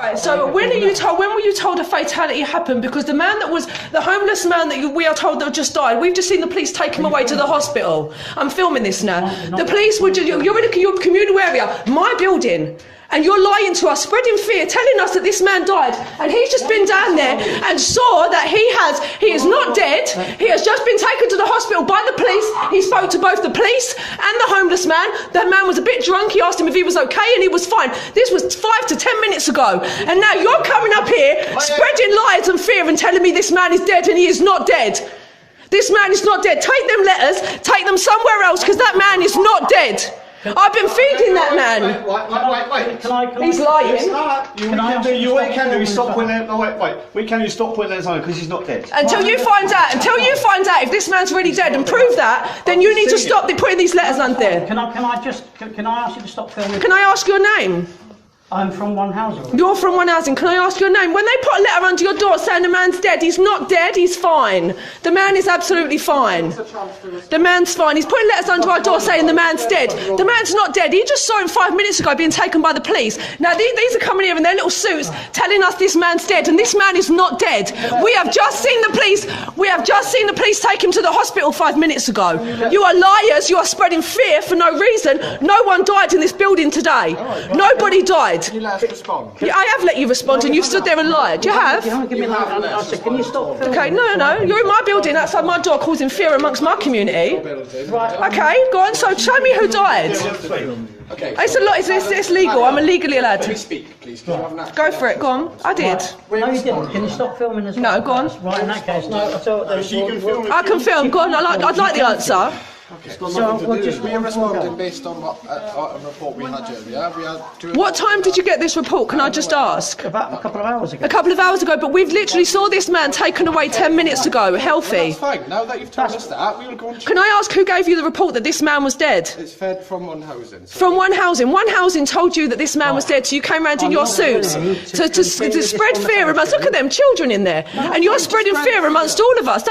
Right, so when were you told a fatality happened? Because the man that was, the homeless man that we are told that just died, we've just seen the police take him away to the hospital. I'm filming this now. The police were just, you're in your communal area, my building, and you're lying to us, spreading fear, telling us that this man died, and he's just been down there and saw that he is not dead. He has just been taken to the hospital by the police. He spoke to both the police and the homeless man. That man was a bit drunk. He asked him if he was okay, and he was fine. This was 5 to 10 minutes ago, and now you're coming up here spreading lies and fear and telling me this man is dead, and he is not dead. This man is not dead. Take them letters, take them somewhere else, because that man is not dead. I've been feeding that man. Wait. He's lying. What you can do is stop putting it. No, wait. We can stop putting it on because he's not dead. Until you find out if this man's really dead and prove that, then you need to stop putting these letters on there. Can I ask you to stop filming? Can I ask your name? I'm from One Housing. You're from One Housing. Can I ask your name? When they put a letter under your door saying the man's dead, he's not dead, he's fine. The man is absolutely fine. The man's fine. He's putting letters under our door saying the man's dead. The man's not dead. He just saw him 5 minutes ago being taken by the police. Now these are coming here in their little suits telling us this man's dead, and this man is not dead. We have just seen the police take him to the hospital 5 minutes ago. You are liars. You are spreading fear for no reason. No one died in this building today. Nobody died. Can you let us respond? Yeah, I have let you respond, and you've stood there and lied. You have? Can you stop filming? Okay, no. You're in my building outside my door causing fear amongst my community. Okay, go on. So show me who died. Okay. It's a lot. It's legal. I'm illegally allowed Let me to. speak, please. Go for it. Go on. I did. No, you didn't. Can you stop filming as well? No, go on. Right, in that case, I can film. Go on. I'd like the answer. We are responding based on what a report we had earlier. What time did you get this report? Can I just ask? About a couple of hours ago. A couple of hours ago, but we've literally saw this man taken away 10 minutes ago, healthy. That's fine. Now that you've told us that, we will go on. Can I ask who gave you the report that this man was dead? It's fed from One Housing. From One Housing. One Housing told you that this man was dead, so you came round in your suits to spread fear amongst. Look at them children in there, and you're spreading fear amongst all of us.